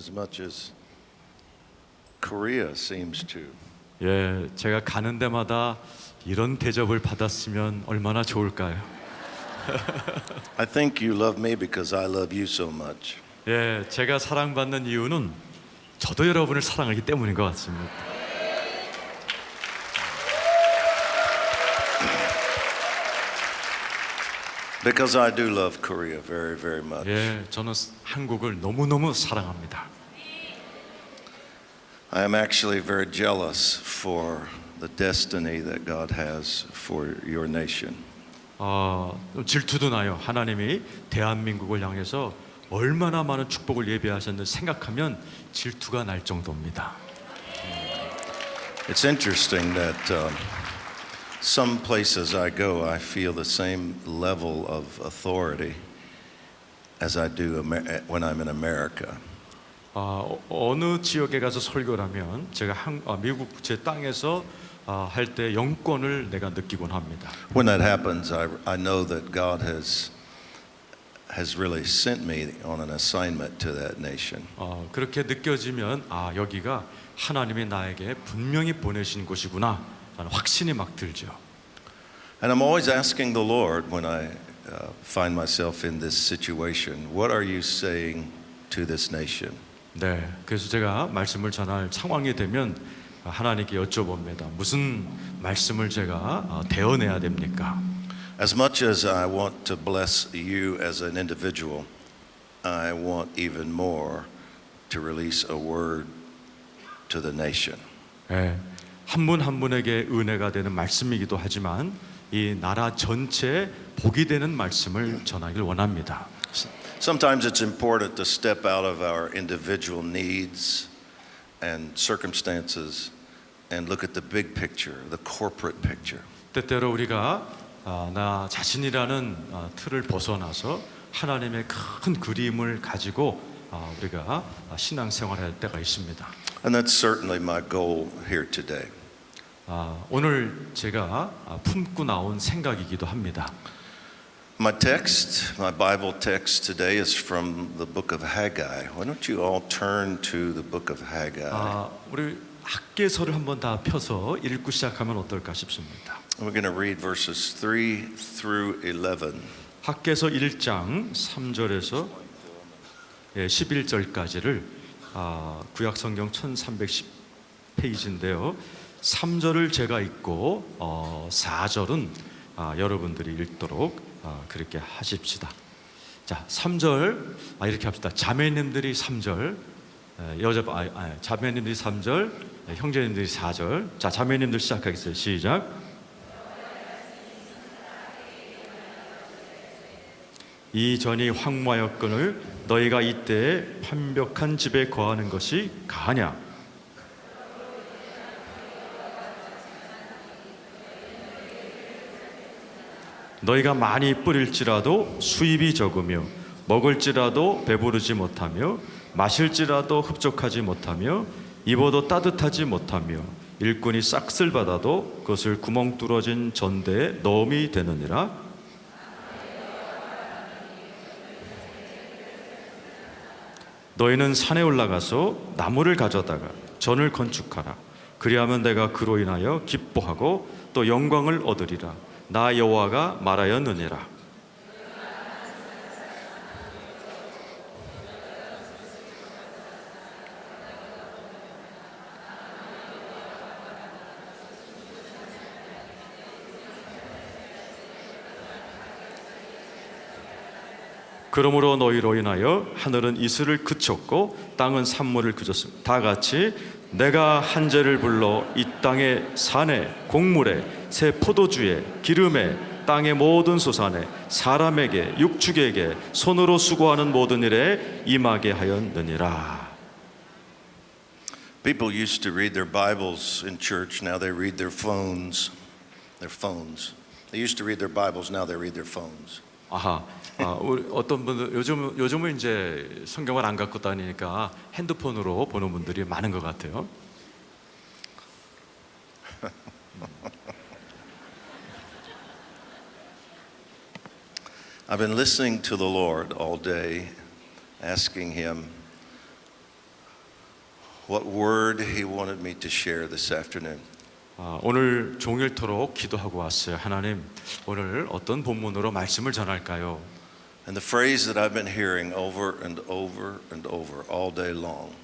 as much as Korea seems to. 예, 제가 가는 데마다 이런 대접을 받았으면 얼마나 좋을까요? I think you love me because I love you so much. 예, 제가 사랑받는 이유는 저도 여러분을 사랑하기 때문인 것 같습니다. Because I do love Korea very, very much. 예, 저는 한국을 너무너무 사랑합니다. I am actually very jealous for the destiny that God has for your nation. 질투도 나요. 하나님이 대한민국을 향해서 얼마나 많은 축복을 예비하셨는지 생각하면 질투가 날 정도입니다. It's interesting that some places I go, I feel the same level of authority as I do when I'm in America. 어느 지역에 가서 설교를 하면 제가 미국 제 땅에서 할 때 영권을 내가 느끼곤 합니다. When that happens, I know that God has really sent me on an assignment to that nation. 그렇게 느껴지면 여기가 하나님이 나에게 분명히 보내신 곳이구나 라는 확신이 막 들죠. And I'm always asking the Lord when I find myself in this situation, what are you saying to this nation? 네, 그래서 제가 말씀을 전할 상황이 되면 하나님께 여쭤봅니다. 무슨 말씀을 제가 대언해야 됩니까? As much as I want to bless you as an individual, I want even more to release a word to the nation. 네, 한 분 한 분에게 은혜가 되는 말씀이기도 하지만 이 나라 전체에 복이 되는 말씀을 전하길 원합니다. Sometimes it's important to step out of our individual needs and circumstances and look at the big picture, the corporate picture. 때때로 우리가 나 자신이라는 틀을 벗어나서 하나님의 큰 그림을 가지고 우리가 신앙생활할 때가 있습니다. And that's certainly my goal here today. 오늘 제가 품고 나온 생각이기도 합니다. My text, my Bible text today is from the book of Haggai. Why don't you all turn to the book of Haggai? 우리 학개서를 한번 다 펴서 읽고 시작하면 어떨까 싶습니다. We're going to read verses 3 through 11. 학개서 1장 3절에서 11절까지를 구약 성경 1310페이지인데요. 3절을 제가 읽고 4절은 여러분들이 읽도록 그렇게 하십시다. 자, 3절 이렇게 합시다. 자매님들이 3절, 자매님들이 3절, 형제님들이 4절. 자, 자매님들 시작하겠습니다. 시작. 이전이 황무하였거늘 너희가 이때에 판벽한 집에 거하는 것이 가하냐? 너희가 많이 뿌릴지라도 수입이 적으며 먹을지라도 배부르지 못하며 마실지라도 흡족하지 못하며 입어도 따뜻하지 못하며 일꾼이 싹쓸 받아도 그것을 구멍 뚫어진 전대에 넣음이 되느니라. 너희는 산에 올라가서 나무를 가져다가 전을 건축하라. 그리하면 내가 그로 인하여 기뻐하고 또 영광을 얻으리라. 나 여호와가 말하였느니라. 그러므로 너희로 인하여 하늘은 이슬을 그쳤고 땅은 산물을 그쳤습니다. 다 같이 내가 한재를 불러 이 땅의 산에 곡물에 새 포도주에 기름에 땅의 모든 소산에 사람에게 육축에게 손으로 수고하는 모든 일에 임하게 하였느니라. People used to read their Bibles in church. Now they read their phones. Their phones. They used to read their Bibles. Now they read their phones. 우리 어떤 분들 요즘은 이제 성경을 안 갖고 다니니까 핸드폰으로 보는 분들이 많은 것 같아요. I've been listening to the Lord all day, asking Him what word He wanted me to share this afternoon. 오늘 종일토록 기도하고 왔어요. 하나님, 오늘 어떤 본문으로 말씀을 전할까요? And the phrase that I've been hearing over and over and over all day long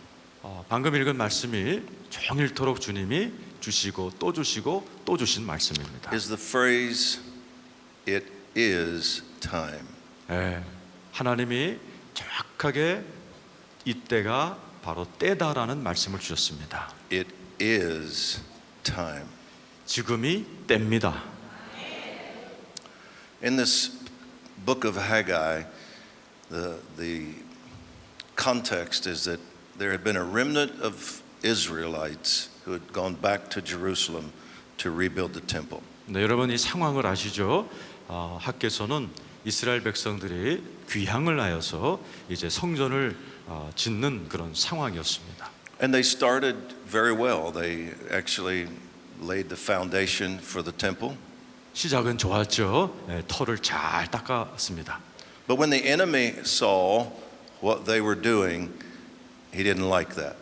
방금 읽은 말씀이 종일토록 주님이 주시고 또 주시고 또 주신 말씀입니다. is the phrase, it is time. 하나님이 정확하게 이때가 바로 때다라는 말씀을 주셨습니다. It is time. 지금이 때입니다. In this book of Haggai, the context is that there had been a remnant of Israelites who had gone back to Jerusalem to rebuild the temple. 네, 여러분 이 상황을 아시죠? 학계서는 이스라엘 백성들이 귀향을 하여서 이제 성전을 짓는 그런 상황이었습니다. And they started very well. They actually laid the foundation for the temple. 시작은 좋았죠. 터를 잘 닦았습니다. But when the enemy saw what they were doing, he didn't like that.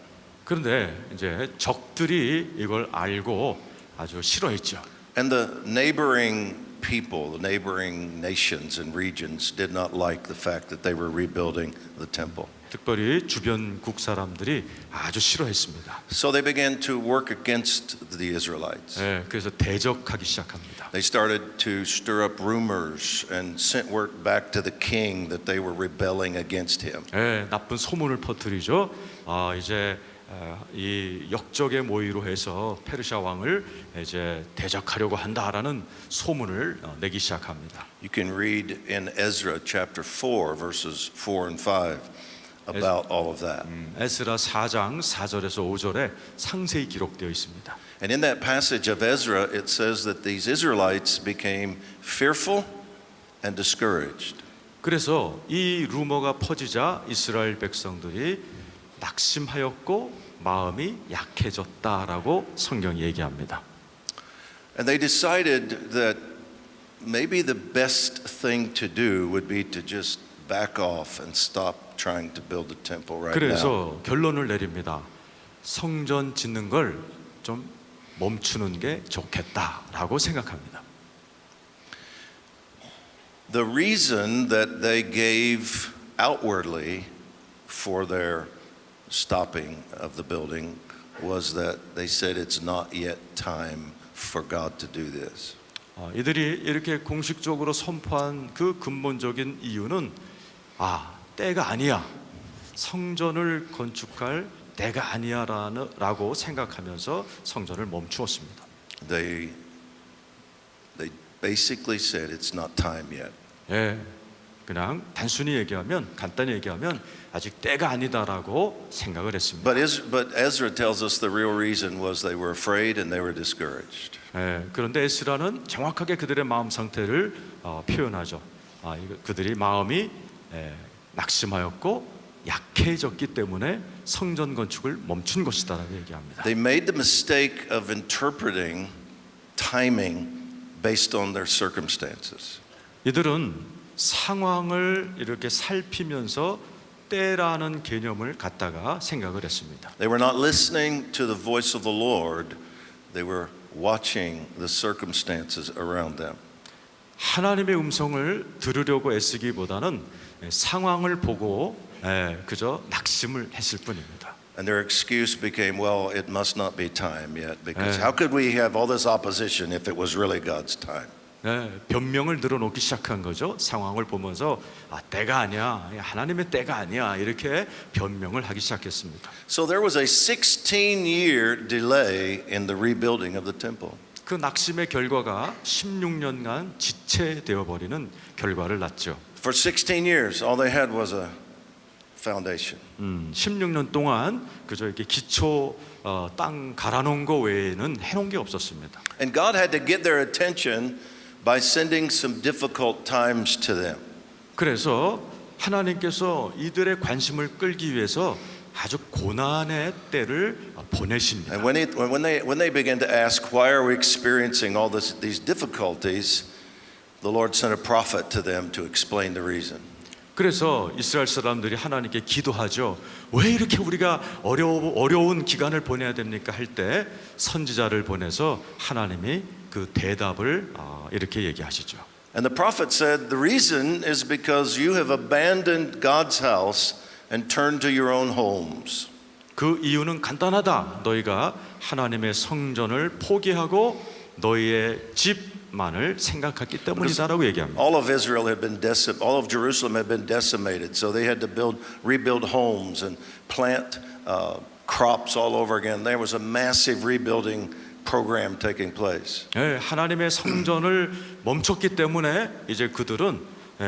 그런데 이제 적들이 이걸 알고 아주 싫어했죠. And the neighboring people, the neighboring nations and regions did not like the fact that they were rebuilding the temple. 특별히 주변국 사람들이 아주 싫어했습니다. So they began to work against the Israelites. 그래서 대적하기 시작합니다. They started to stir up rumors and sent word back to the king that they were rebelling against him. 나쁜 소문을 퍼뜨리죠. 이제 이 역적의 모의로 해서 페르시아 왕을 이제 대적하려고 한다라는 소문을 내기 시작합니다. You can read in Ezra chapter 4 verses 4 and 5 about all of that. 에스라 4장 4절에서 5절에 상세히 기록되어 있습니다. And in that passage of Ezra it says that these Israelites became fearful and discouraged. 그래서 이 루머가 퍼지자 이스라엘 백성들이 낙심하였고 마음이 약해졌다라고 성경이 얘기합니다. And they decided that maybe the best thing to do would be to just back off and stop trying to build the temple right now. 그래서 결론을 내립니다. 성전 짓는 걸 좀 멈추는 게 좋겠다라고 생각합니다. The reason that they gave outwardly for their stopping of the building was that they said it's not yet time for God to do this. 이들이 이렇게 공식적으로 선포한 그 근본적인 이유는 때가 아니야. 성전을 건축할 때가 아니야라고 생각하면서 성전을 멈추었습니다. They basically said it's not time yet. 그냥 단순히 얘기하면 간단히 얘기하면 아직 때가 아니다라고 생각을 했습니다. But Ezra tells us the real reason was they were afraid and they were discouraged. 그런데 에스라는 정확하게 그들의 마음 상태를 표현하죠. 그들이 마음이 낙심하였고 약해졌기 때문에 성전 건축을 멈춘 것이다라고 얘기합니다. They made the mistake of interpreting timing based on their circumstances. 이들은 상황을 이렇게 살피면서 때라는 개념을 갖다가 생각을 했습니다. They were not listening to the voice of the Lord. They were watching the circumstances around them. 하나님의 음성을 들으려고 애쓰기보다는 상황을 보고 그저 낙심을 했을 뿐입니다. And their excuse became, well, it must not be time yet, because how could we have all this opposition if it was really God's time? 변명을 늘어놓기 시작한 거죠. 상황을 보면서 때가 아니야, 하나님의 때가 아니야 이렇게 변명을 하기 시작했습니다. So there was a 16-year delay in the rebuilding of the temple. 그 낙심의 결과가 16년간 지체되어 버리는 결과를 낳죠. For 16 years, all they had was a foundation. 16년 동안 그저 이렇게 기초 땅 갈아놓은 거 외에는 해놓은 게 없었습니다. And God had to get their attention by sending some difficult times to them. 그래서 하나님께서 이들의 관심을 끌기 위해서 아주 고난의 때를 보내십니다. And when they began to ask, why are we experiencing all these difficulties, the Lord sent a prophet to them to explain the reason. 그래서 이스라엘 사람들이 하나님께 기도하죠. 왜 이렇게 우리가 어려운 기간을 보내야 됩니까? 할 때 선지자를 보내서 하나님이 그 대답을 이렇게 얘기하시죠. And the prophet said, the reason is because you have abandoned God's house and turned to your own homes. 그 이유는 간단하다. 너희가 하나님의 성전을 포기하고 너희의 집만을 생각했기 때문이다라고 얘기합니다. All of Israel had been all of Jerusalem had been decimated, so they had to rebuild homes and plant crops all over again. There was a massive rebuilding program taking place. 예, 하나님의 성전을 멈췄기 때문에 이제 그들은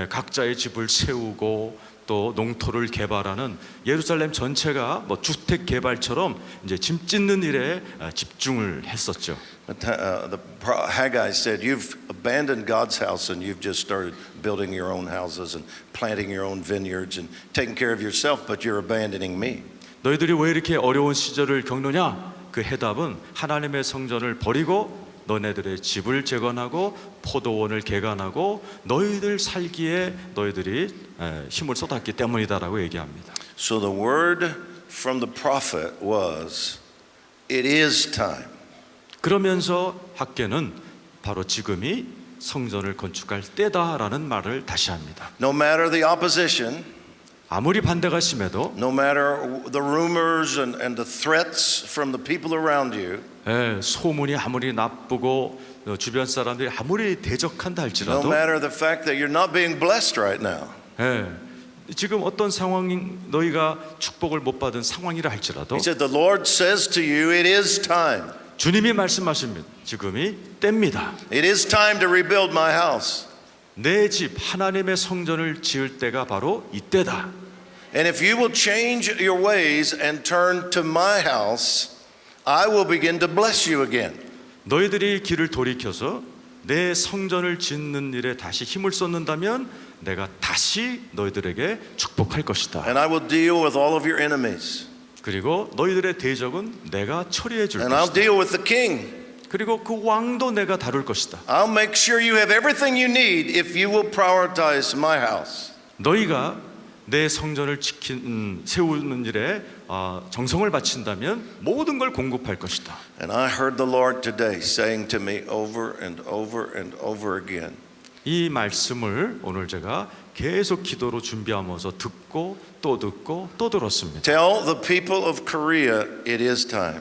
각자의 집을 세우고 또 농토를 개발하는 예루살렘 전체가 뭐 주택 개발처럼 이제 집 짓는 일에 집중을 했었죠. Haggai said, "You've abandoned God's house and you've just started building your own houses and planting your own vineyards and taking care of yourself, but you're abandoning me." 너희들이 왜 이렇게 어려운 시절을 겪느냐? 그 해답은 하나님의 성전을 버리고 너네들의 집을 재건하고 포도원을 개간하고 너희들 살기에 너희들이 힘을 쏟았기 때문이다라고 얘기합니다. So the word from the prophet was, "It is time." 그러면서 학계는 바로 지금이 성전을 건축할 때다라는 말을 다시 합니다. No matter the opposition, 아무리 반대가 심해도 no matter the rumors and the threats from the people around you, 소문이 아무리 나쁘고 주변 사람들이 아무리 대적한다 no 할지라도 matter the fact that you're not being blessed right now, 지금 어떤 상황인 너희가 축복을 못 받은 상황이라 할지라도 he said, "The Lord says to you, it is time. 주님이 말씀하십니다. 지금이 때입니다. It is time to rebuild my house. 내 집 하나님의 성전을 지을 때가 바로 이때다. And if you will change your ways and turn to my house, I will begin to bless you again." 너희들이 길을 돌이켜서 내 성전을 짓는 일에 다시 힘을 쏟는다면 내가 다시 너희들에게 축복할 것이다. And I will deal with all of your enemies. 그리고 너희들의 대적은 내가 처리해 줄 And I'll 것이다. deal with the king. 그리고 그 왕도 내가 다룰 것이다. I'll make sure you have everything you need if you will prioritize my house. 너희가 내 성전을 세우는 일에 정성을 바친다면 모든 걸 공급할 것이다. And I heard the Lord today saying to me over and over and over again, 이 말씀을 오늘 제가 계속 기도로 준비하면서 듣고 또 들었습니다. "Tell the people of Korea it is time.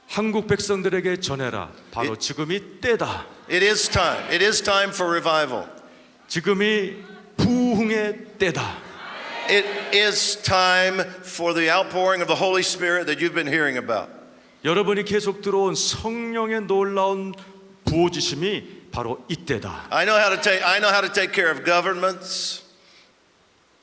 한국 백성들에게 전해라. 바로 지금이 때다. It is time. It is time for revival. 지금이 부흥의 때다. It is time for the outpouring of the Holy Spirit that you've been hearing about. 여러분이 계속 들어온 성령의 놀라운 부어주심이 바로 이때다. I know how to take care of governments.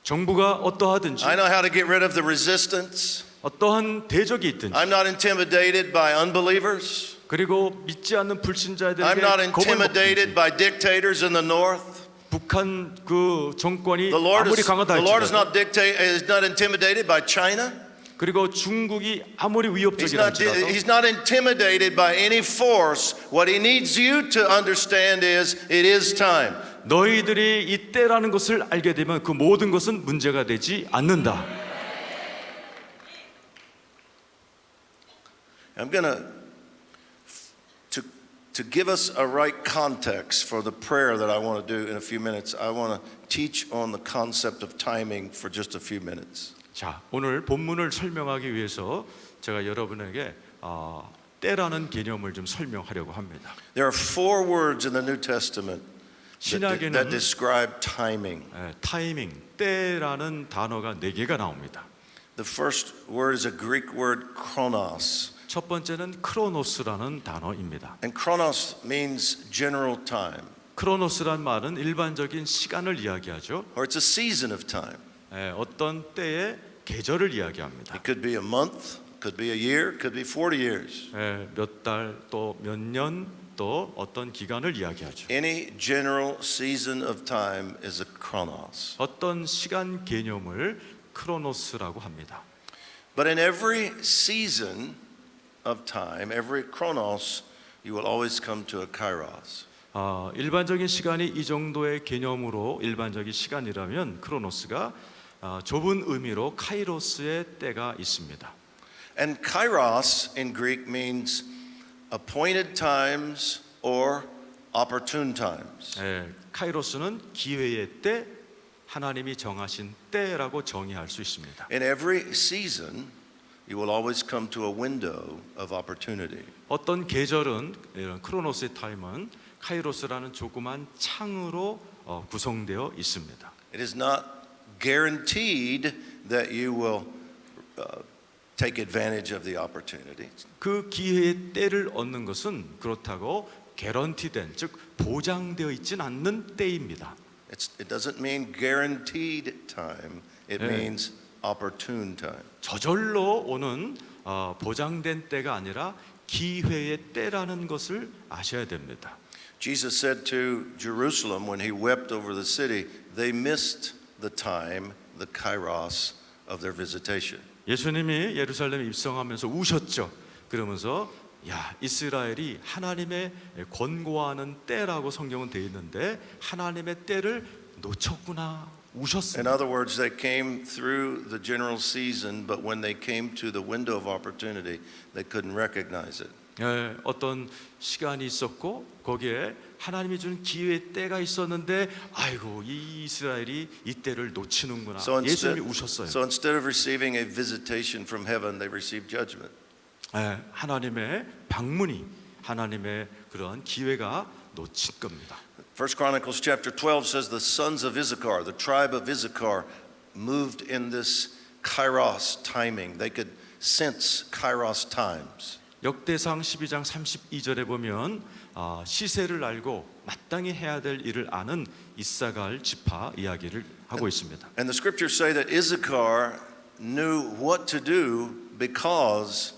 정부가 어떠하든지 I know how to get rid of the resistance. 어떠한 대적이 있든지 I'm not intimidated by unbelievers. 그리고 믿지 않는 I'm 불신자들에게 not 겁을 intimidated 먹든지 by dictators in the north. 북한 그 정권이 The Lord 아무리 is 강하다 할지라도 not intimidated by China. 그리고 중국이 아무리 위협적이라 할지라도 He's not intimidated by any force. What he needs you to understand is it is time. 너희들이 이때라는 것을 알게 되면 그 모든 것은 문제가 되지 않는다. I'm going to give us a right context for the prayer that I want to do in a few minutes. I want to teach on the concept of timing for just a few minutes. 자, 오늘 본문을 설명하기 위해서 제가 여러분에게 때라는 개념을 좀 설명하려고 합니다. There are 4 words in the New Testament that 신약에는 describe timing. 타이밍, 때라는 단어가 4개가 나옵니다. The first word is a Greek word chronos. 첫 번째는 크로노스라는 단어입니다. And chronos means general time, 크로노스란 말은 일반적인 시간을 이야기하죠. or it's a season of time. 어떤 때의 계절을 이야기합니다. It could be a month, could be a year, could be 40 years. 몇 달 또 몇 년 또 어떤 기간을 이야기하죠. Any general season of time is a chronos. 어떤 시간 개념을 크로노스라고 합니다. But in every season of time, every chronos, you will always come to a kairos. 일반적인 시간이 이 정도의 개념으로 일반적인 시간이라면 크로노스가 좁은 의미로 카이로스의 때가 있습니다. And kairos in Greek means appointed times or opportune times. 카이로스는 기회의 때, 하나님이 정하신 때라고 정의할 수 있습니다. In every season, you will always come to a window of opportunity. 어떤 계절은 이런 크로노스의 타임은 카이로스라는 조그만 창으로 구성되어 있습니다. It is not guaranteed that you will take advantage of the opportunity. 그 기회의 때를 얻는 것은 그렇다고 개런티된, 즉 보장되어 있진 않는 때입니다. It doesn't mean guaranteed time. It means opportune time. 저절로 오는 보장된 때가 아니라 기회의 때라는 것을 아셔야 됩니다. Jesus said to Jerusalem when he wept over the city, they missed the time, the kairos of their visitation. 예수님이 예루살렘에 입성하면서 우셨죠. 그러면서 야, 이스라엘이 하나님의 권고하는 때라고 성경은 되어 있는데 하나님의 때를 놓쳤구나 In 우셨습니다. other words, they came through the general season, but when they came to the window of opportunity, they couldn't recognize it. 어떤 시간이 있었고 거기에 하나님이 준 기회의 때가 있었는데 아이고 이 이스라엘이 이 때를 놓치는구나. 예수님이 우셨어요. So instead of receiving a visitation from heaven, they received judgment. 하나님의 방문이 하나님의 그러한 기회가 놓친 겁니다. First Chronicles chapter 12 says the sons of Issachar, the tribe of Issachar, moved in this kairos timing. They could sense kairos times. 역대상 12장 32절에 보면 시세를 알고 마땅히 해야 될 일을 아는 이사갈 지파 이야기를 하고 있습니다. And the scriptures say that Issachar knew what to do because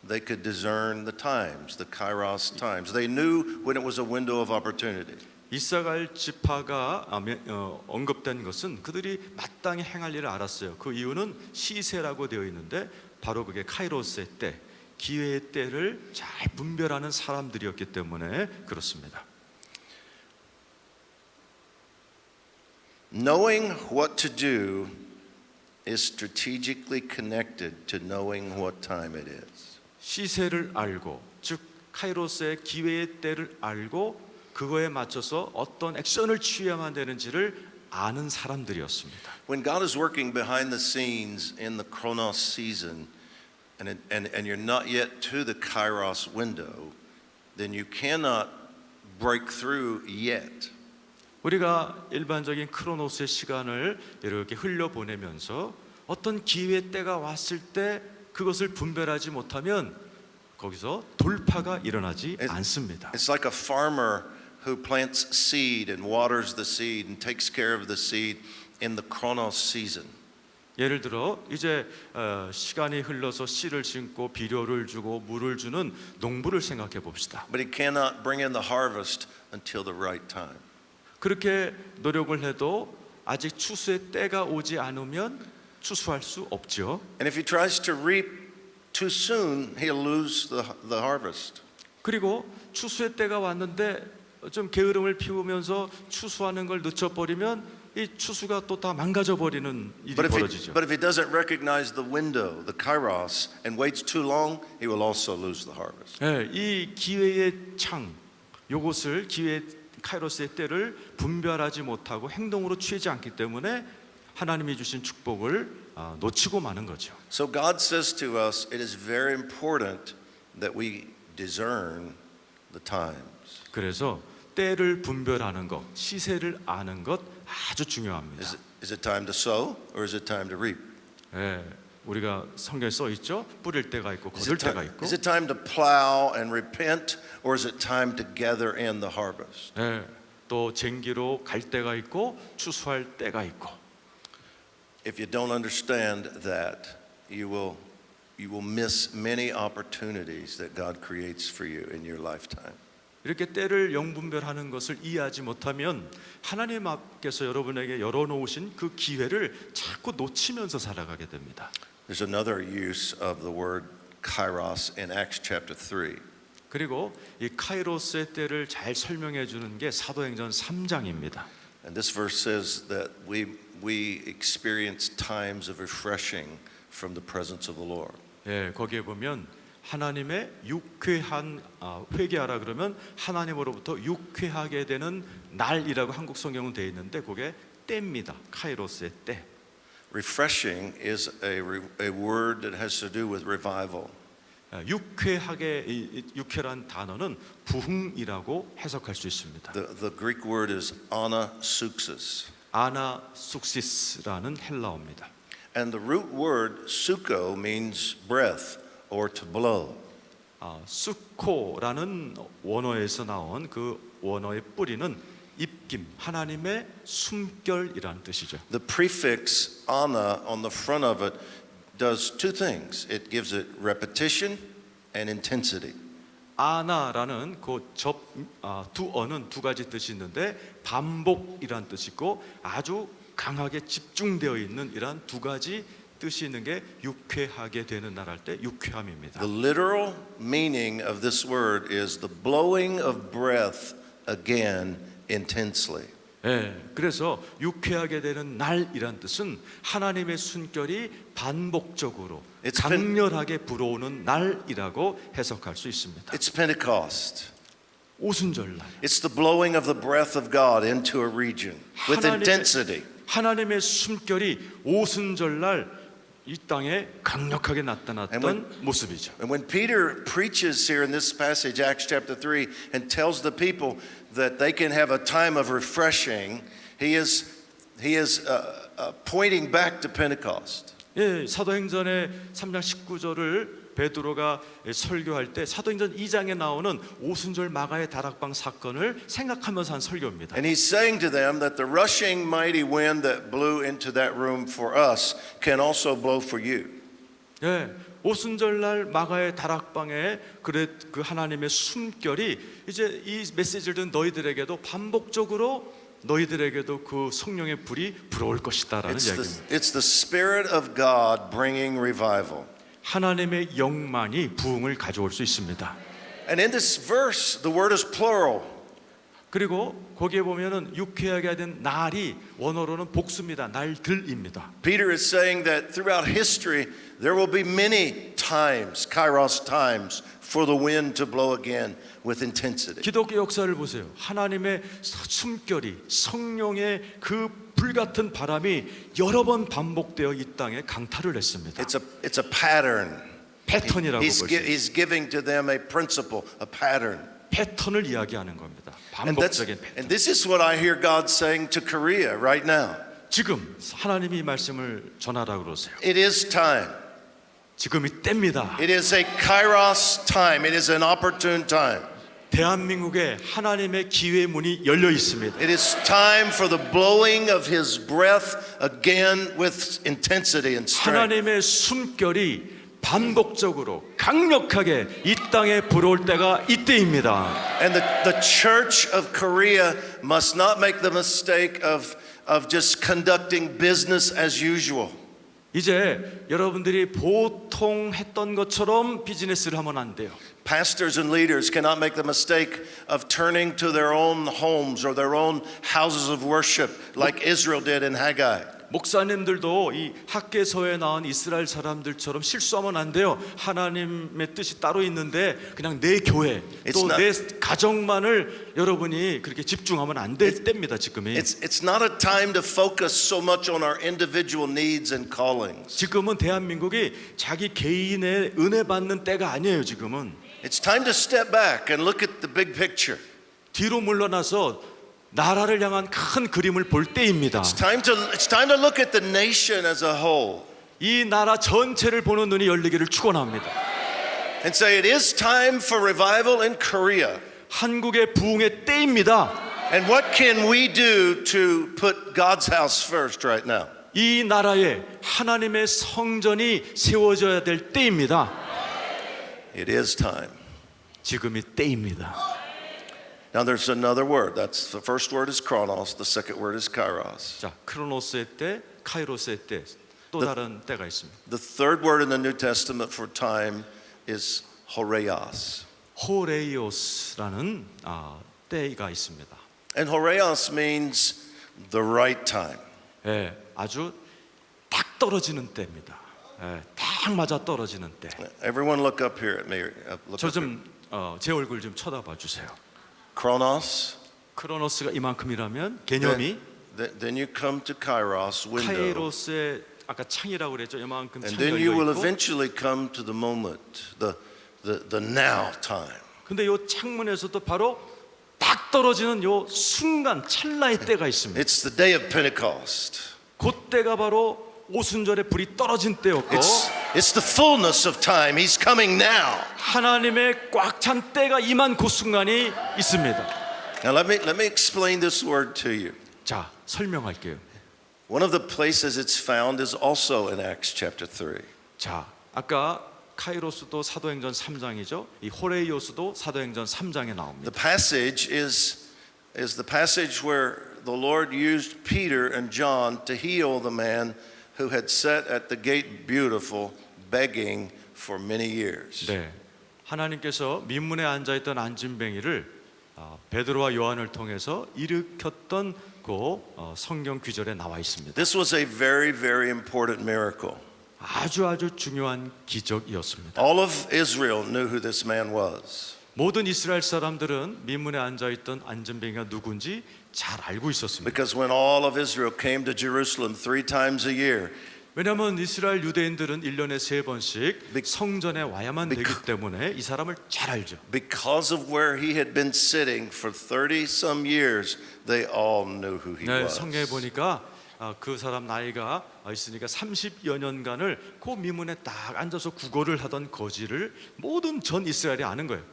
they could discern the times, the kairos times. They knew when it was a window of opportunity. 이사갈 지파가 언급된 것은 그들이 마땅히 행할 일을 알았어요. 그 이유는 시세라고 되어 있는데 바로 그게 카이로스의 때, 기회의 때를 잘 분별하는 사람들이었기 때문에 그렇습니다. Knowing what to do is strategically connected to knowing what time it is. 시세를 알고, 즉 카이로스의 기회의 때를 알고 그거에 맞춰서 어떤 액션을 취해야만 되는지를 아는 사람들이었습니다. When God is working behind the scenes in the Chronos season, and you're not yet to the Kairos window, then you cannot break through yet. 우리가 일반적인 크로노스의 시간을 이렇게 흘려보내면서 어떤 기회의 때가 왔을 때 그것을 분별하지 못하면 거기서 돌파가 일어나지 않습니다. It's like a farmer who plants seed and waters the seed and takes care of the seed in the Chronos season. 예를 들어 이제 시간이 흘러서 씨를 심고 비료를 주고 물을 주는 농부를 생각해 봅시다. But he cannot bring in the harvest until the right time. 그렇게 노력을 해도 아직 추수의 때가 오지 않으면 추수할 수 없죠. And if he tries to reap too soon, he'll lose the harvest. 그리고 추수의 때가 왔는데 좀 게으름을 피우면서 추수하는 걸 늦춰버리면 이 추수가 또 다 망가져 버리는 일이 벌어지죠. But if he doesn't recognize the window, the kairos, and waits too long, he will also lose the harvest. 이 기회의 창, 요것을 기회의 카이로스의 때를 분별하지 못하고 행동으로 취하지 않기 때문에 하나님이 주신 축복을 놓치고 마는 거죠. So God says to us, it is very important that we discern the times. 그래서 때를 분별하는 것, 시세를 아는 것 아주 중요합니다. Is it time to sow or is it time to reap? 우리가 성경에 써 있죠. 뿌릴 때가 있고 거둘 때가 있고. Is it time to plow and repent or is it time to gather in the harvest? 또 쟁기로 갈 때가 있고 추수할 때가 있고. If you don't understand that, you will miss many opportunities that God creates for you in your lifetime. 이렇게 때를 영분별하는 것을 이해하지 못하면 하나님 앞에서 여러분에게 열어놓으신 그 기회를 자꾸 놓치면서 살아가게 됩니다. There's another use of the word kairos in Acts chapter 3. 그리고 이 카이로스의 때를 잘 설명해 주는 게 사도행전 3장입니다. And this verse says that we experience times of refreshing from the presence of the Lord. 예, 거기에 보면 하나님의 유쾌한 회개하라 그러면 하나님으로부터 유쾌하게 되는 날이라고 한국 성경은 되어 있는데 그게 때입니다. 카이로스의 때. Refreshing is a word that has to do with revival. 유쾌란 단어는 부흥이라고 해석할 수 있습니다. The Greek word is anasuxis. 아나숙시스라는 헬라어입니다. And the root word suko means breath or to blow. 수코라는 원어에서 나온 그 원어의 뿌리는 입김, 하나님의 숨결이라는 뜻이죠. The prefix ana on the front of it does two things. It gives it repetition and intensity. 아나라는 두 어는 두 가지 뜻이 있는데 반복이란 뜻이 있고 아주 강하게 집중되어 있는 이러한 두 가지 뜻이 있는 게 유쾌하게 되는 날 할 때 유쾌함입니다. The literal meaning of this word is the blowing of breath again intensely. 예, 그래서 유쾌하게 되는 날이란 뜻은 하나님의 숨결이 반복적으로 강렬하게 불어오는 날이라고 해석할 수 있습니다. It's Pentecost. 오순절날. It's the blowing of the breath of God into a region with intensity. 하나님의 숨결이 오순절날 이 땅에 강력하게 나타났던 모습이죠. And when Peter preaches here in this passage, Acts chapter 3, and tells the people that they can have a time of refreshing, he is pointing back to Pentecost. 예, 사도행전의 3장 19절을 베드로가 설교할 때 사도행전 2장에 나오는 오순절 마가의 다락방 사건을 생각하면서 한 설교입니다. And he's saying to them that the rushing mighty wind that blew into that room for us can also blow for you. 예, 오순절날 마가의 다락방에 그 하나님의 숨결이 이제 이 메시지를 듣는 너희들에게도 반복적으로 너희들에게도 그 성령의 불이 불어올 것이다라는 이야기입니다. It's the Spirit of God bringing revival. 하나님의 영만이 부흥을 가져올 수 있습니다. And in this verse, the word is plural. 그리고 거기에 보면은 유쾌하게 된 날이 원어로는 복수입니다. 날들입니다. Peter is saying that throughout history, there will be many times, kairos times, for the wind to blow again with intensity. 기독교 역사를 보세요. 하나님의 숨결이 성령의 그 불같은 바람이 여러 번 반복되어 이 땅에 강타를 했습니다. It's a pattern. 패턴이라고 볼 수 있어요. He's giving to them a principle, a pattern. 패턴을 이야기하는 겁니다. And 반복적인 패턴. this is what I hear God saying to Korea right now. 지금 하나님이 이 말씀을 전하라 그러세요. It is time. 지금이 때입니다. It is a kairos time. It is an opportune time. 대한민국에 하나님의 기회의 문이 열려 있습니다. It is time for the blowing of His breath again with intensity and strength. 하나님의 숨결이 반복적으로 강력하게 이 땅에 불어올 때가 이때입니다. And the Church of Korea must not make the mistake of just conducting business as usual. 이제 여러분들이 보통 했던 것처럼 비즈니스를 하면 안 돼요. Pastors and leaders cannot make the mistake of turning to their own homes or their own houses of worship like Israel did in Haggai. 목사님들도 이 학개서에 나온 이스라엘 사람들처럼 실수하면 안 돼요. 하나님의 뜻이 따로 있는데 그냥 내 교회 또 내 가정만을 여러분이 그렇게 집중하면 안 될 때입니다. 지금이. It's not a time to focus so much on our individual needs and callings. 지금은 대한민국이 자기 개인의 은혜 받는 때가 아니에요. 지금은. It's time to step back and look at the big picture. 뒤로 물러나서 나라를 향한 큰 그림을 볼 때입니다. It's time to look at the nation as a whole. 이 나라 전체를 보는 눈이 열리기를 축원합니다. And say it is time for revival in Korea. 한국의 부흥의 때입니다. And what can we do to put God's house first right now? 이 나라에 하나님의 성전이 세워져야 될 때입니다. It is time. 지금이 때입니다. Now there's another word. That's the first word is chronos. The second word is kairos. 자, 크로노스의 때, 카이로스의 때, 또 다른 때가 있습니다. The third word in the New Testament for time is horeos. 호레이오스라는 때가 있습니다. And Horeos means the right time. 예, 아주 딱 떨어지는 때입니다. 예, 딱 맞아 떨어지는 때. Everyone look up here at me. Look 저 up here. 좀 제 얼굴 좀 쳐다봐 주세요. Chronos. 크로노스가 이만큼이라면 개념이 Then you come to Kairos window. 카이로스의 아까 창이라고 그랬죠. 이만큼 And 창 then you will 열려 있고. eventually come to the moment, the now time. 근데 요 창문에서도 바로 딱 떨어지는 요 순간 찰나의 때가 있습니다. It's the day of Pentecost. 그때가 바로 오순절에 불이 떨어진 때였고 It's the fullness of time. He's coming now. 하나님의 꽉 찬 때가 임한 그 순간이 있습니다. Now let me explain this word to you. 자, 설명할게요. One of the places it's found is also in Acts chapter 3. 자, 아까 카이로스도 사도행전 3장이죠. 이 호레이오스도 사도행전 3장에 나옵니다. The passage is the passage where the Lord used Peter and John to heal the man who had sat at the gate beautiful begging for many years. 네, 하나님께서 민문에 앉아있던 안진뱅이를 베드로와 요한을 통해서 일으켰던 그 성경 구절에 나와 있습니다. This was a very, very important miracle. 아주 중요한 기적이었습니다. All of Israel knew who this man was. 모든 이스라엘 사람들은 민문에 앉아있던 안진뱅이가 누군지 잘 알고 있었습니다. Because when all of Israel came to Jerusalem 3 times a year, 왜냐하면 이스라엘 유대인들은 1년에 3번씩 성전에 와야만 되기 때문에 이 사람을 잘 알죠. because of where he had been sitting for 30 some years, they all knew who he 네, was. 성경에 보니까 그 사람 나이가 있으니까 30여 년간을 그 미문에 딱 앉아서 구걸을 하던 거지를 모든 전 이스라엘이 아는 거예요.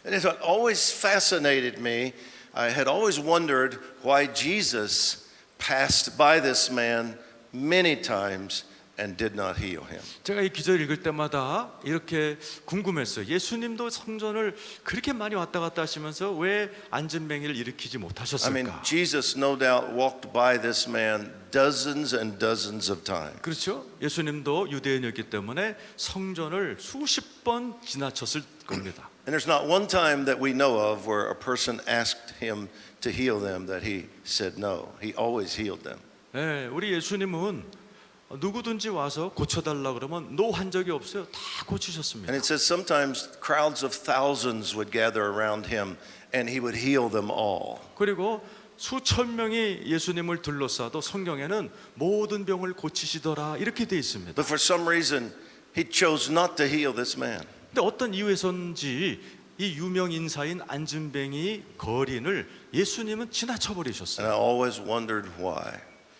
And it always fascinated me. I had always wondered why Jesus passed by this man many times and did not heal him. 제가 이 기절 읽을 때마다 이렇게 궁금했어요. 예수님도 성전을 그렇게 많이 왔다 갔다 하시면서 왜 안진뱅이를 일으키지 I mean, 못하셨을까? Jesus no doubt walked by this man dozens and dozens of times. 그렇죠. 예수님도 유대인이었기 때문에 성전을 수십 번 지나쳤을 겁니다. And there's not one time that we know of where a person asked him to heal them that he said no. He always healed them. 네, 우리 예수님은 누구든지 와서 고쳐달라 그러면 노 한 적이 없어요. 다 고치셨습니다. And it says sometimes crowds of thousands would gather around him and he would heal them all. 그리고 수천 명이 예수님을 둘러싸도 성경에는 모든 병을 고치시더라 이렇게 돼 있습니다. But for some reason, he chose not to heal this man. 근데 어떤 이유에선지 이 유명 인사인 안진뱅이 거린을 예수님은 지나쳐 And 버리셨어요. I always wondered why.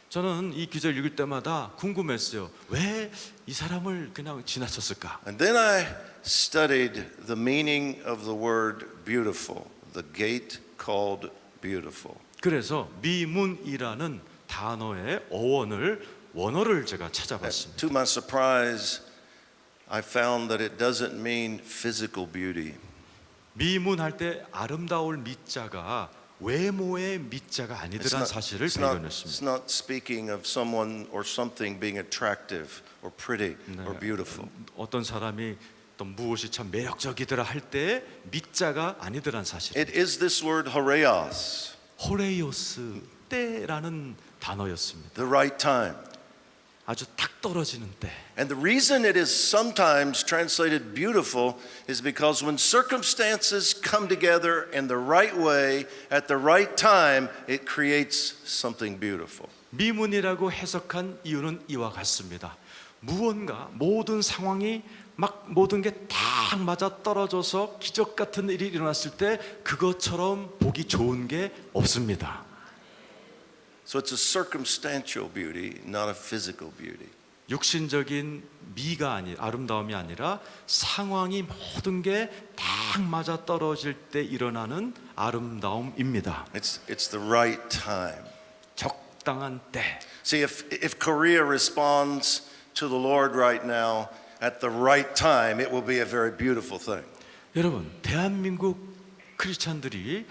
저는 이 기절 읽을 때마다 궁금했어요. 왜 이 사람을 그냥 지나쳤을까? And then I studied the meaning of the word beautiful, the gate called beautiful. 그래서 미문이라는 단어의 원어를 제가 찾아봤습니다. To my surprise, I found that it doesn't mean physical beauty. 미문할 때 아름다울 미자가 외모의 미자가 아니더란 사실을 발견했습니다. It's not speaking of someone or something being attractive or pretty or beautiful. 어떤 사람이 또 무엇이 참 매력적이더라 할 때 미자가 아니더란 사실. It is this word horeos, 호레이오스 때라는 단어였습니다. the right time. 아주 딱 떨어지는 때. And the reason it is sometimes translated beautiful is because when circumstances come together in the right way at the right time, it creates something beautiful. 미문이라고 해석한 이유는 이와 같습니다. 무언가 모든 상황이 막 모든 게 딱 맞아 떨어져서 기적 같은 일이 일어났을 때 그것처럼 보기 좋은 게 없습니다. So it's a circumstantial beauty, not a physical beauty. 육신적인 미가 아름다움이 아니라 상황이 모든 게 딱 맞아 떨어질 때 일어나는 아름다움입니다. It's the right time. 적당한 때. See, if Korea responds to the Lord right now at the right time, it will be a very beautiful thing. 여러분, 대한민국 크리스찬들이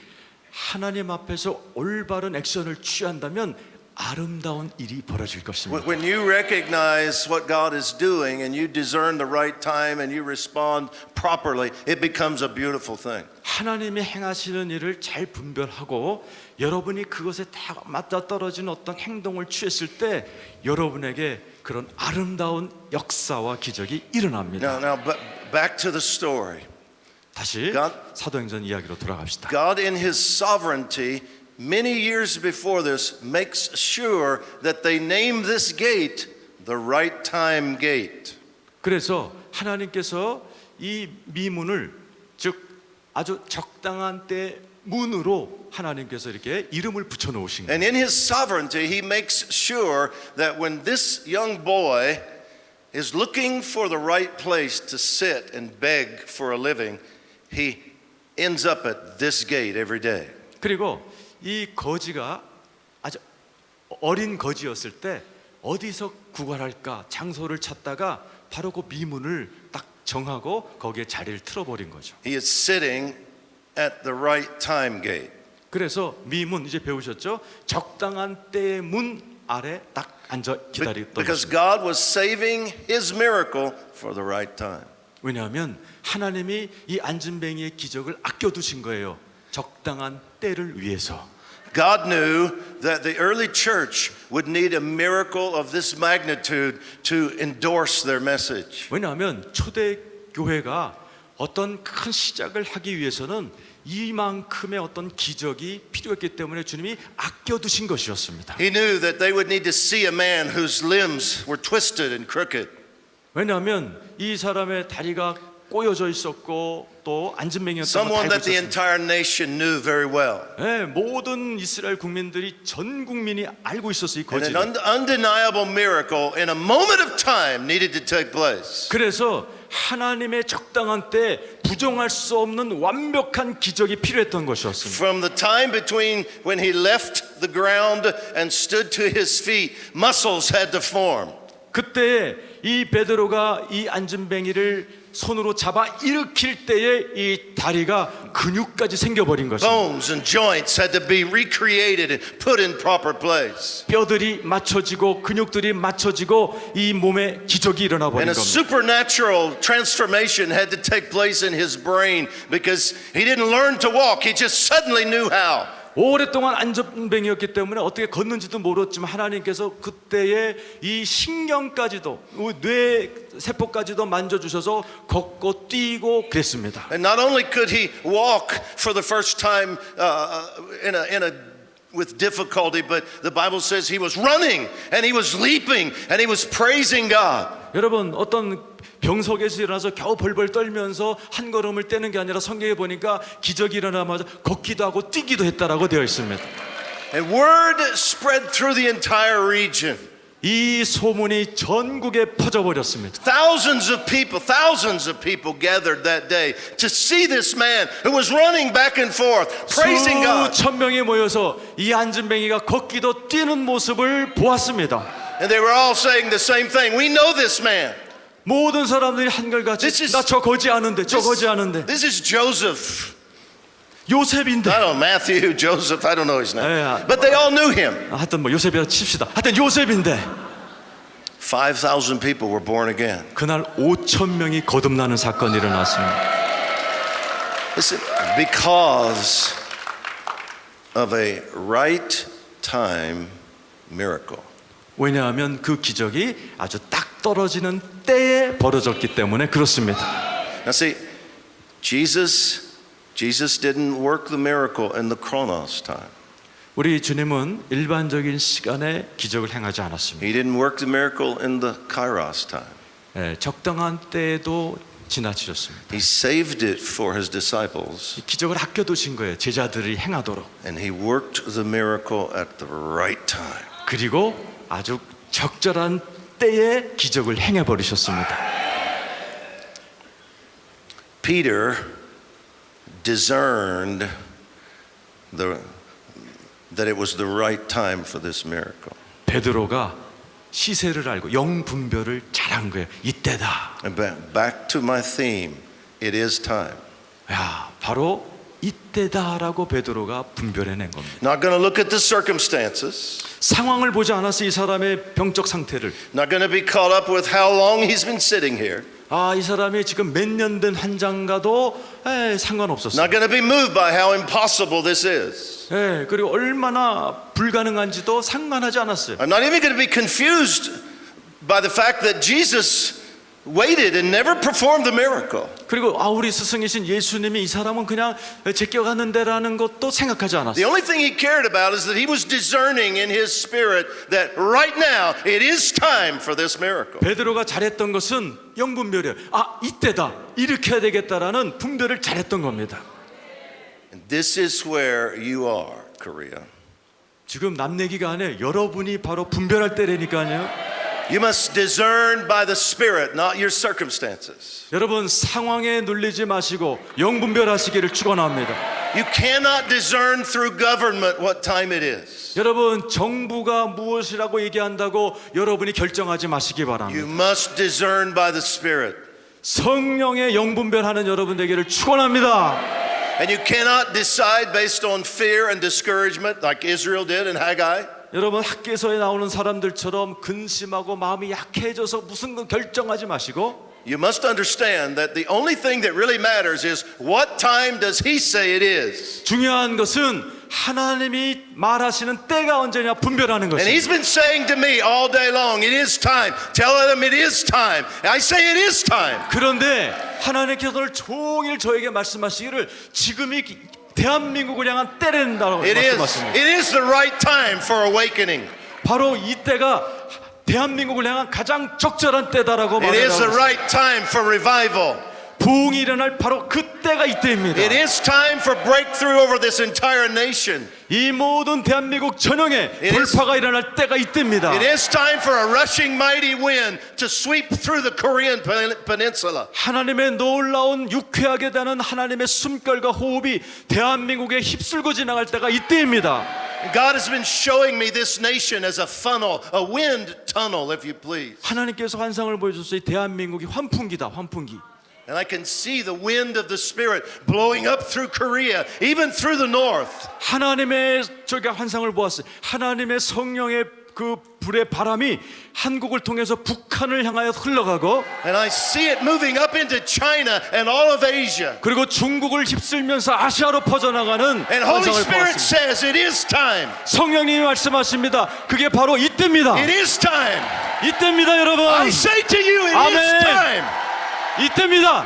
하나님 앞에서 올바른 액션을 취한다면 아름다운 일이 벌어질 것입니다. When you recognize what God is doing and you discern the right time and you respond properly, it becomes a beautiful thing. 하나님이 행하시는 일을 잘 분별하고 여러분이 그것에 다 맞아 떨어지는 어떤 행동을 취했을 때 여러분에게 그런 아름다운 역사와 기적이 일어납니다. Now, back to the story. 다시 God- 사도행전 이야기로 돌아갑시다. God in His sovereignty, many years before this, makes sure that they name this gate the right time gate. 그래서 하나님께서 이 미문을 즉 아주 적당한 때 문으로 하나님께서 이렇게 이름을 붙여 놓으신 거예요. And in His sovereignty, He makes sure that when this young boy is looking for the right place to sit and beg for a living, he ends up at this gate every day. 그리고 이 거지가 아주 어린 거지였을 때 어디서 구걸할까 장소를 찾다가 바로 그 미문을 딱 정하고 거기에 자리를 틀어버린 거죠. He is sitting at the right time gate. 그래서 미문 이제 배우셨죠? 적당한 때의 문 아래 딱 앉아 기다리던 Because 것입니다. God was saving His miracle for the right time. 왜냐하면 하나님이 이 안진뱅이의 기적을 아껴두신 거예요. 적당한 때를 위해서. God knew that the early church would need a miracle of this magnitude to endorse their message. 왜냐하면 초대 교회가 어떤 큰 시작을 하기 위해서는 이만큼의 어떤 기적이 필요했기 때문에 주님이 아껴두신 것이었습니다. He knew that they would need to see a man whose limbs were twisted and crooked. 왜냐하면 이 사람의 다리가 꼬여져 있었고 또 안진뱅이였던 Someone 걸 that the 알고 있었습니다. entire nation knew very well. 네, 모든 이스라엘 국민들이 전 국민이 알고 있었어요. 이 And an 거지를. undeniable miracle in a moment of time needed to take place. 그래서 하나님의 적당한 때 부정할 수 없는 완벽한 기적이 필요했던 것이었습니다. From the time between when he left the ground and stood to his feet, muscles had to form. 그때 이 베드로가 이 안진뱅이를 손으로 잡아 일으킬 때에 이 다리가 근육까지 생겨버린 것입니다. Bones and joints had to be recreated and put in proper place. 뼈들이 맞춰지고 근육들이 맞춰지고 이 몸에 기적이 일어나 버린 And a 겁니다. supernatural transformation had to take place in his brain because he didn't learn to walk, he just suddenly knew how. 오랫동안 안전뱅이였기 때문에 어떻게 걷는지도 모르었지만 하나님께서 그때의 이 신경까지도 뇌 세포까지도 만져주셔서 걷고 뛰고 그랬습니다. And not only could he walk for the first time with difficulty, but the Bible says he was running and he was leaping and he was praising God. 여러분 어떤 병석에서 일어나서 겨우 벌벌 떨면서 한 걸음을 떼는 게 아니라 성경에 보니까 기적이 일어나마자 걷기도 하고 뛰기도 했다라고 되어 있습니다. And word spread through the entire region. 이 소문이 전국에 퍼져버렸습니다. Thousands of people gathered that day to see this man who was running back and forth, praising God. 수천 명이 모여서 이 안진뱅이가 걷기도 뛰는 모습을 보았습니다. And they were all saying the same thing. We know this man. 모든 사람들이 한결같이 This is- 나 저 거지 않은데 저 거지 않은데 This is Joseph. 요셉인데 I don't know, Matthew, Joseph, I don't know his name. Yeah. But they all knew him. 하여튼 뭐 요셉이라 칩시다. 하여튼 요셉인데 5,000 people were born again. 그날 5천 명이 거듭나는 사건이 일어났습니다. Listen, because of a right time miracle. 왜냐하면 그 기적이 아주 딱 떨어지는 때에 벌어졌기 때문에 그렇습니다. Now see, Jesus didn't work the miracle in the chronos time. 우리 주님은 일반적인 시간에 기적을 행하지 않았습니다. He didn't work the miracle in the kairos time. 적당한 때에도 지나치셨습니다. He saved it for his disciples, 이 기적을 아껴두신 거예요. 제자들이 행하도록. and he worked the miracle at the right time. 그리고 아주 적절한 때에 기적을 행해 버리셨습니다. Peter discerned that it was the right time for this miracle. 베드로가 시세를 알고 영 분별을 잘한 거예요. 이때다. And back to my theme, it is time. 야, 바로 이때다라고 베드로가 분별해낸 겁니다. Not going to look at the circumstances. 상황을 보지 않아서 이 사람의 병적 상태를, Not going to be caught up with how long he's been sitting here. 이 사람이 지금 몇 년 된 환자인가도 상관없었어요. Not going to be moved by how impossible this is. 그리고 얼마나 불가능한지도 상관하지 않았어요. I'm not even going to be confused by the fact that Jesus waited and never performed the miracle. 그리고 우리 스승이신 예수님이 이 사람은 그냥 제껴갔는데라는 것도 생각하지 The 않았어요. only thing he cared about is that he was discerning in his spirit that right now it is time for this miracle. 베드로가 잘했던 것은 영분별이에요. 이때다, 일으켜야 되겠다라는 분별을 잘했던 겁니다. And this is where you are, Korea. 지금 남 얘기가 아니에요. 여러분이 바로 분별할 때라니까요. You must discern by the Spirit, not your circumstances. 여러분, 상황에 눌리지 마시고 영분별하시기를 축원합니다. You cannot discern through government what time it is. 여러분, 정부가 무엇이라고 얘기한다고 여러분이 결정하지 마시기 You 바랍니다. must discern by the Spirit. 성령의 영분별하는 여러분 되기를 축원합니다. And you cannot decide based on fear and discouragement like Israel did in Haggai. 여러분, 학계서에 나오는 사람들처럼 근심하고 마음이 약해져서 무슨 거 결정하지 마시고, You must understand that the only thing that really matters is what time does he say it is. 중요한 것은 하나님이 말하시는 때가 언제냐 분별하는 And 것입니다. he's been saying to me all day long, it is time. Tell them it is time. I say it is time. 그런데 하나님께서 오늘 종일 저에게 말씀하시기를 지금이 대한민국을 향한 때린다고 It 말씀하십니다. is the right time for awakening. 바로 이때가 대한민국을 향한 가장 적절한 때다라고 It is the 말해요. right time for revival. 부흥이 일어날 바로 그때가 이때입니다. It is time for breakthrough over this entire nation. 이 모든 대한민국 전역에 It is- 돌파가 일어날 때가 이때입니다. It is time for a rushing mighty wind to sweep through the Korean peninsula. 하나님의 놀라운 유쾌하게 되는 하나님의 숨결과 호흡이 대한민국에 휩쓸고 지나갈 때가 이때입니다. God has been showing me this nation as a funnel, a wind tunnel, if you please. 하나님께서 환상을 보여줬어요. 대한민국이 환풍기다, 환풍기. And I can see the wind of the Spirit blowing up through Korea, even through the north. 하나님의 저희가 환상을 보았어요. 하나님의 성령의 그 불의 바람이 한국을 통해서 북한을 향하여 흘러가고, And I see it moving up into China and all of Asia. 그리고 중국을 휩쓸면서 아시아로 퍼져나가는 And Holy 환상을 Spirit 보았습니다. says it is time. 성령님이 말씀하십니다. 그게 바로 이때입니다. It is time. 이때입니다, 여러분. I say to you, it is Amen. time. 이때입니다.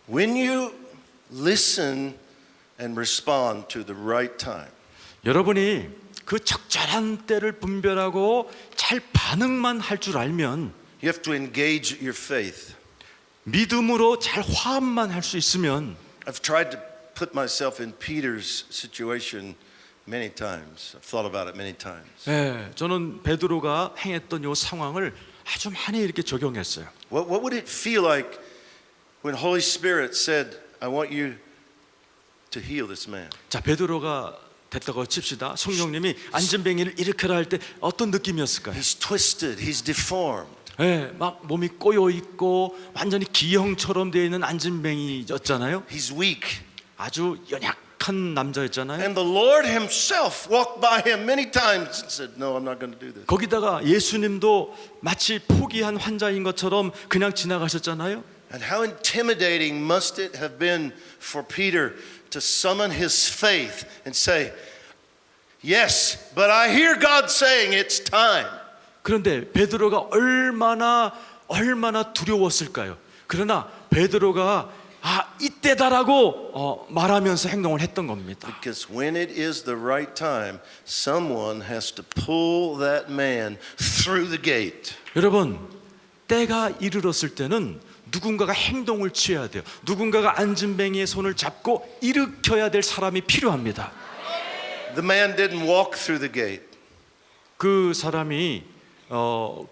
When you listen and respond to the right time, 여러분이 그 적절한 때를 분별하고 잘 반응만 할 줄 알면, you have to engage your faith. 믿음으로 잘 화합만 할 수 있으면, I've tried to put myself in Peter's situation many times. I've thought about it many times. 저는 베드로가 행했던 이 상황을 아주 많이 이렇게 적용했어요. What would it feel like when Holy Spirit said, I want you to heal this man? 자, 베드로가 됐다고 칩시다. 성령님이 안전뱅이를 일으켜라 할 때 어떤 느낌이었을까요? He's twisted, he's deformed. 막 몸이 꼬여 있고 완전히 기형처럼 되어 있는 안전뱅이였잖아요. He's weak. 아주 연약한 남자였잖아요. And the Lord himself walked by him many times and said, no, I'm not going to do this. 거기다가 예수님도 마치 포기한 환자인 것처럼 그냥 지나가셨잖아요. And how intimidating must it have been for Peter to summon his faith and say, yes, but I hear God saying it's time. 그런데 베드로가 얼마나 두려웠을까요? 그러나 베드로가 이때다라고 말하면서 행동을 했던 겁니다. Because when it is the right time, someone has to pull that man through the gate. 여러분, 때가 이르렀을 때는 누군가가 행동을 취해야 돼요. 누군가가 안전뱅이의 손을 잡고 일으켜야 될 사람이 필요합니다. The man didn't walk through the gate. 그 사람이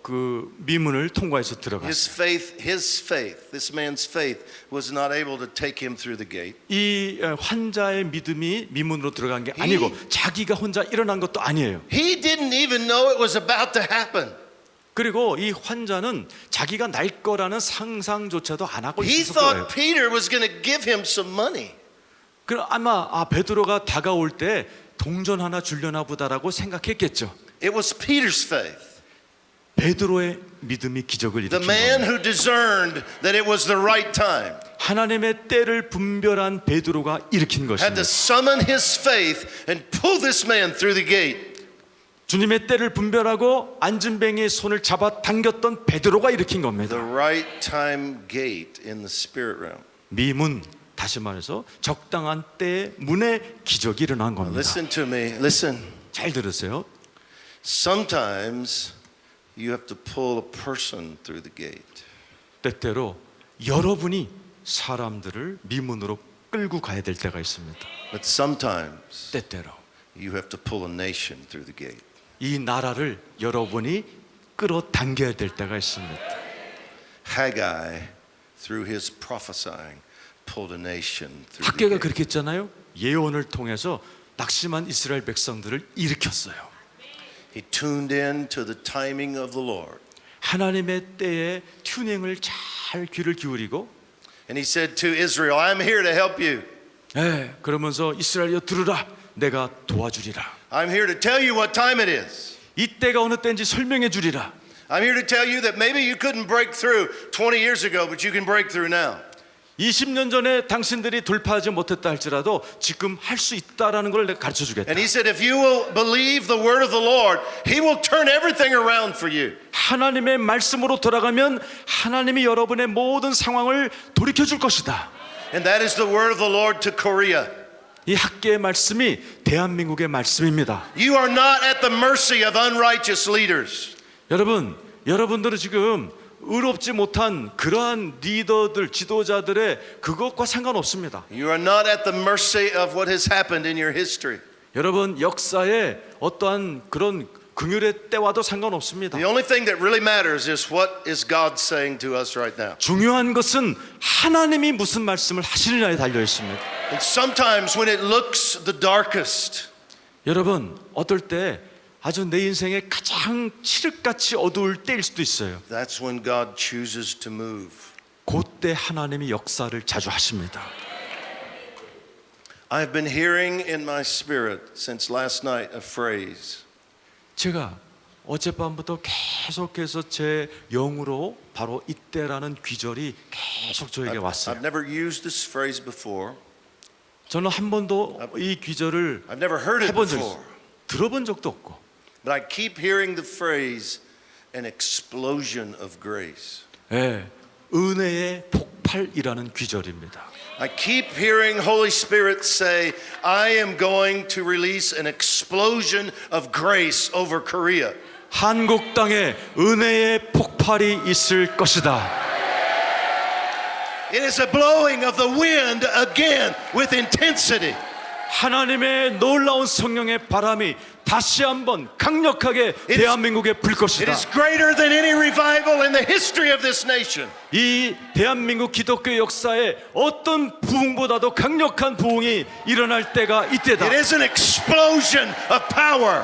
그 미문을 통과해서 들어갔어요. this man's faith was not able to take him through the gate. 이 환자의 믿음이 미문으로 들어간 게 아니고 자기가 혼자 일어난 것도 아니에요. He didn't even know it was about to happen. 그리고 이 환자는 자기가 날 거라는 상상조차도 안 하고 He 있었을 거예요. thought Peter was going to give him some money. 그럼 아마 베드로가 다가올 때 동전 하나 주려나 보다라고 생각했겠죠. It was Peter's faith. 베드로의 믿음이 기적을 The 일으킨 man 겁니다. who discerned that it was the right time 하나님의 때를 분별한 베드로가 일으킨 had to 것입니다. summon his faith and pull this man through the gate. 주님의 때를 분별하고 안진뱅이의 손을 잡아 당겼던 베드로가 일으킨 The 겁니다. right time gate in the spirit realm. 미문, 다시 말해서 적당한 때의 문에 기적이 일어난 겁니다. Listen to me. Listen. 잘 들으세요. Sometimes you have to pull a person through the gate. 때때로 여러분이 사람들을 미문으로 끌고 가야 될 때가 있습니다. But sometimes 때때로 you have to pull a nation through the gate. 이 나라를 여러분이 끌어당겨야 될 때가 있습니다. Haggai, through his prophesying, pulled a nation through the 학계가 gate. 그렇게 했잖아요. 예언을 통해서 낙심한 이스라엘 백성들을 일으켰어요. He tuned in to the timing of the Lord. 하나님의 때에 튜닝을 잘 귀를 기울이고 And he said to Israel, I'm here to help you. 그러면서 이스라엘여 들으라, 내가 도와주리라. I'm here to tell you what time it is. 이때가 어느 때인지 설명해 주리라. I'm here to tell you that maybe you couldn't break through 20 years ago, but you can break through now. 20년 전에 당신들이 돌파하지 못했다 할지라도 지금 할 수 있다라는 걸 내가 가르쳐 주겠다. And he said, if you will believe the word of the Lord, he will turn everything around for you. 하나님의 말씀으로 돌아가면 하나님이 여러분의 모든 상황을 돌이켜 줄 것이다. And that is the word of the Lord to Korea. 이 학계의 말씀이 대한민국의 말씀입니다. You are not at the mercy of unrighteous leaders. 여러분들은 지금 의롭지 못한 그러한 리더들, 지도자들의 그것과 상관없습니다. You are not at the mercy of what has happened in your history. 여러분 역사에 어떠한 그런 긍휼의 때와도 상관없습니다. The only thing that really matters is what is God saying to us right now. 중요한 것은 하나님이 무슨 말씀을 하시느냐에 달려 있습니다. And sometimes when it looks the darkest, 여러분 어떨 때 아주 내 인생에 가장 칠흑같이 어두울 때일 수도 있어요. that's when God chooses to move. 그때 하나님이 역사를 자주 하십니다. I've been hearing in my spirit since last night a phrase. 제가 어젯밤부터 계속해서 제 영으로 바로 이때라는 귀절이 계속 저에게 왔어요. I've never used this phrase before. 저는 한 번도 이 귀절을 I've never heard it 해본 적 before. 있어요. 들어본 적도 없고. But I keep hearing the phrase an explosion of grace. 은혜의 폭발이라는 귀절입니다. I keep hearing Holy Spirit say, I am going to release an explosion of grace over Korea. 한국 땅에 은혜의 폭발이 있을 것이다. It is a blowing of the wind again with intensity. 하나님의 놀라운 성령의 바람이 다시 한번 강력하게 대한민국에 불 It 것이다. is greater than any revival in the history of this nation. 이 대한민국 기독교 역사에 어떤 부흥보다도 강력한 부흥이 일어날 때가 이때다. It is an explosion of power.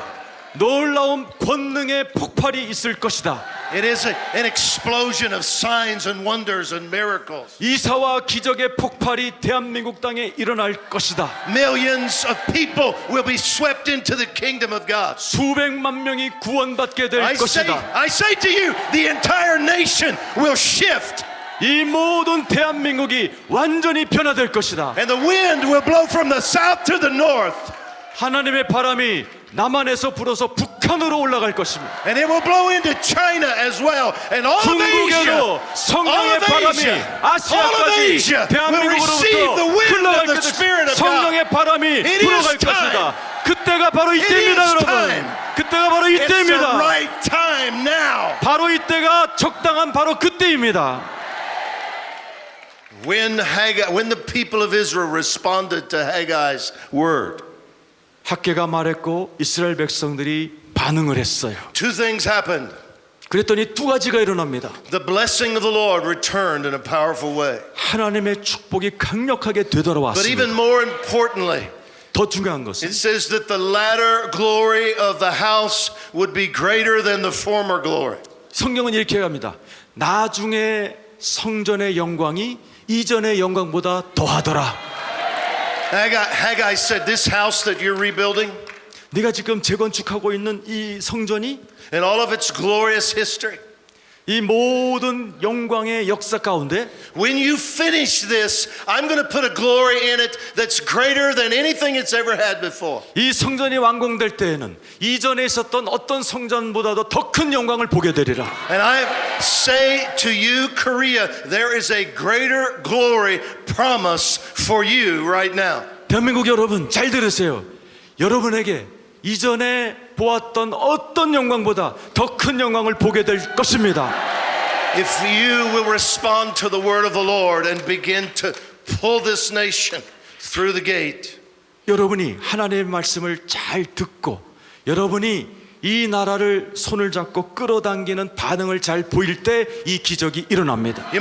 놀라운 권능의 폭발이 있을 것이다. It is an explosion of signs and wonders and miracles. 이사와 기적의 폭발이 대한민국 땅에 일어날 것이다. Millions of people will be swept into the kingdom of God. 수백만 명이 구원받게 될 것이다. I say to you, the entire nation will shift. 이 모든 대한민국이 완전히 변화될 것이다. And the wind will blow from the south to the north. 하나님의 바람이 남한에서 불어서 북한으로 올라갈 것입니다. And it will blow into China as well. And all of Asia, 중국에도 성령의 바람이 all of 아시아까지 Asia will receive the 대한민국으로부터 wind 흘러갈 of the 것이다. Spirit of God. 성령의 바람이 is 불어갈 time. 것이다. 그때가 바로 이때입니다, is 여러분. time. 그때가 바로 It's the 이때입니다. right time now. 바로 이때가 적당한 바로 그때입니다. When the people of Israel responded to Haggai's word, 학계가 말했고 이스라엘 백성들이 반응을 했어요. two things happened. 그랬더니 두 가지가 일어납니다. The blessing of the Lord returned in a powerful way. 하나님의 축복이 강력하게 But even 되돌아왔습니다. more importantly, 더 중요한 것은 it says that the latter glory of the house would be greater than the former glory. 성경은 이렇게 합니다. 나중에 성전의 영광이 이전의 영광보다 더하더라. Haggai said, this house that you're rebuilding 네가 지금 재건축하고 있는 이 성전이 and all of its glorious history, 이 모든 영광의 역사 가운데 when you finish this, I'm going to put a glory in it that's greater than anything it's ever had before. 이 성전이 완공될 때에는 이전에 있었던 어떤 성전보다도 더 큰 영광을 보게 되리라. And I say to you, Korea, there is a greater glory promise for you right now. 대한민국 여러분 잘 들으세요. 여러분에게 이전에 보았던 어떤 영광보다 더 큰 영광을 보게 될 것입니다. If you will respond to the word of the Lord and begin to pull this nation through the gate, 여러분이 하나님의 말씀을 잘 듣고 여러분이 이 나라를 손을 잡고 끌어당기는 반응을 잘 보일 때 이 기적이 일어납니다. you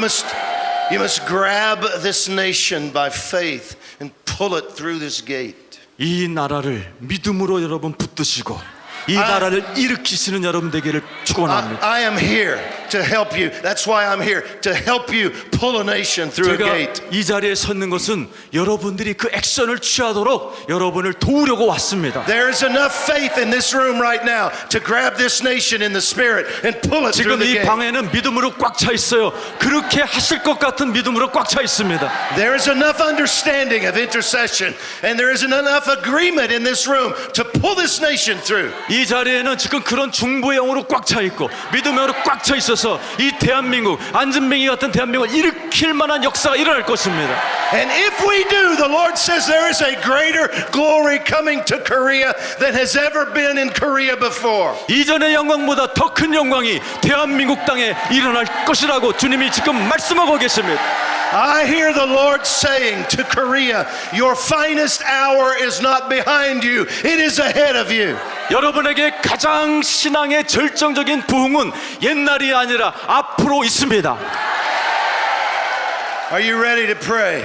must grab this nation by faith and pull it through this gate. 이 나라를 믿음으로 여러분 붙드시고 이 나라를 일으키시는 여러분 되기를 축원합니다. I am here to help you. That's why I'm here to help you pull a nation through a 제가 gate. 이 자리에 섰는 것은 여러분들이 그 액션을 취하도록 여러분을 도우려고 왔습니다. There is enough faith in this room right now to grab this nation in the spirit and pull it through 지금 the 이 gate. 방에는 믿음으로 꽉 차 있어요. 그렇게 하실 것 같은 믿음으로 꽉 차 있습니다. There is enough understanding of intercession and there is enough agreement in this room to pull this nation through. 이 자리에는 지금 그런 중보의 영으로 꽉 차 있고 믿음의 영으로 꽉 차 있어서 이 대한민국 안진뱅이 같은 대한민국을 일으킬 만한 역사가 일어날 것입니다. And if we do, the Lord says there is a greater glory coming to Korea than has ever been in Korea before. 이전의 영광보다 더 큰 영광이 대한민국 땅에 일어날 것이라고 주님이 지금 말씀하고 계십니다. I hear the Lord saying to Korea, your finest hour is not behind you, it is ahead of you. 여러분에게 가장 신앙의 절정적인 부흥은 옛날이 아니라 앞으로 있습니다. Are you ready to pray?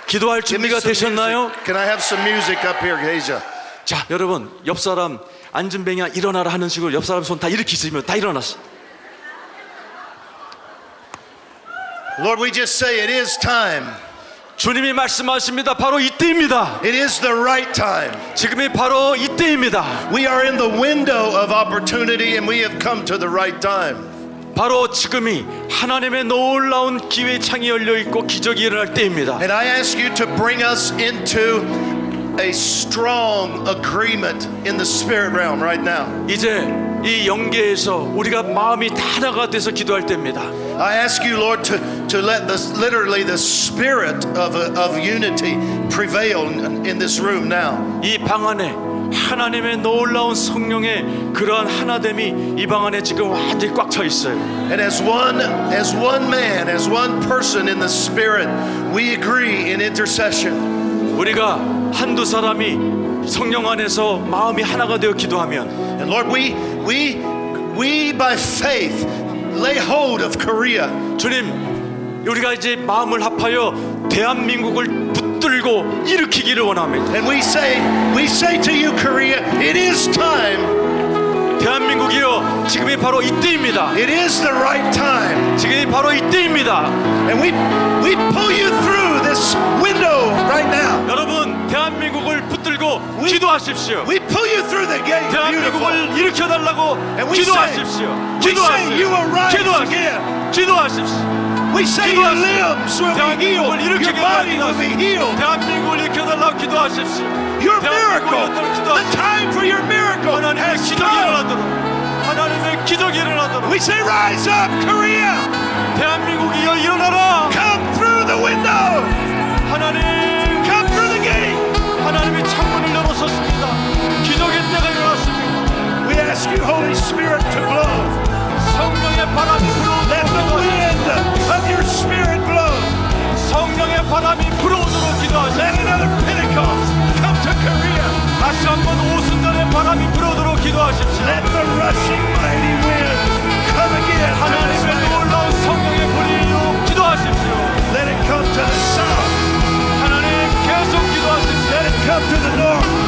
기도할 Give me 준비가 some 되셨나요? music. Can I have some music up here, Geisha? 자, 여러분 옆 사람 안진뱅이야 일어나라 하는 식으로 옆 사람 손 다 이렇게 있으면 다 일어났어. Lord, we just say it is time. 주님이 말씀하십니다. 바로 이때입니다. It is the right time. 지금이 바로 이때입니다. We are in the window of opportunity and we have come to the right time. 바로 지금이 하나님의 놀라운 기회의 창이 열려 있고 기적이 일어날 때입니다. And I ask you to bring us into a strong agreement in the spirit realm right now. 이제 이 영계에서 우리가 마음이 다 하나가 돼서 기도할 때입니다. I ask you, Lord, to let literally the spirit of unity prevail in this room now. 이 방 안에 하나님의 놀라운 성령의 그러한 하나됨이 이 방 안에 지금 완전히 꽉 차 있어요. And as one man, as one person in the spirit, we agree in intercession. 우리가 한두 사람이 성령 안에서 마음이 하나가 되어 기도하면 And Lord, we by faith lay hold of Korea. 주님, 우리가 이제 마음을 합하여 대한민국을 붙들고 일으키기를 원합니다. And we say to you, Korea, it is time. 대한민국이요, 지금이 바로 이때입니다. It is the right time. 지금이 바로 이때입니다. And we pull you through this window right now. 여러분, 대한민국을 붙들고 기도하십시오. We pull you through the gate. Beautiful. 대한민국을 일으켜달라고 we 기도하십시오. say you arise again. 기도하십시오. We say your limbs will be healed. Your body will be healed. 대한민국을 일으켜달라고 기도하십시오. Your miracle, the time for your miracle 하나님의 has 기적이 come. 일어나도록, 하나님의 기적이 일어나도록. We say, rise up, Korea. 대한민국이여 일어나라. Come through the window. 하나님, Come through the gate. 하나님의 창문을 열어섰습니다. 기적의 때가 일어났습니다. We ask you, Holy Spirit, to blow. 성령의 바람이 Let the 불어오도록, wind of your Spirit blow. 성령의 바람이 불어오도록 기도하십시오. Let another Pentecost come to Korea. 다시 한번 오순절의 바람이 불어오도록 기도하십시오. Let the rushing mighty wind come again. up to the north.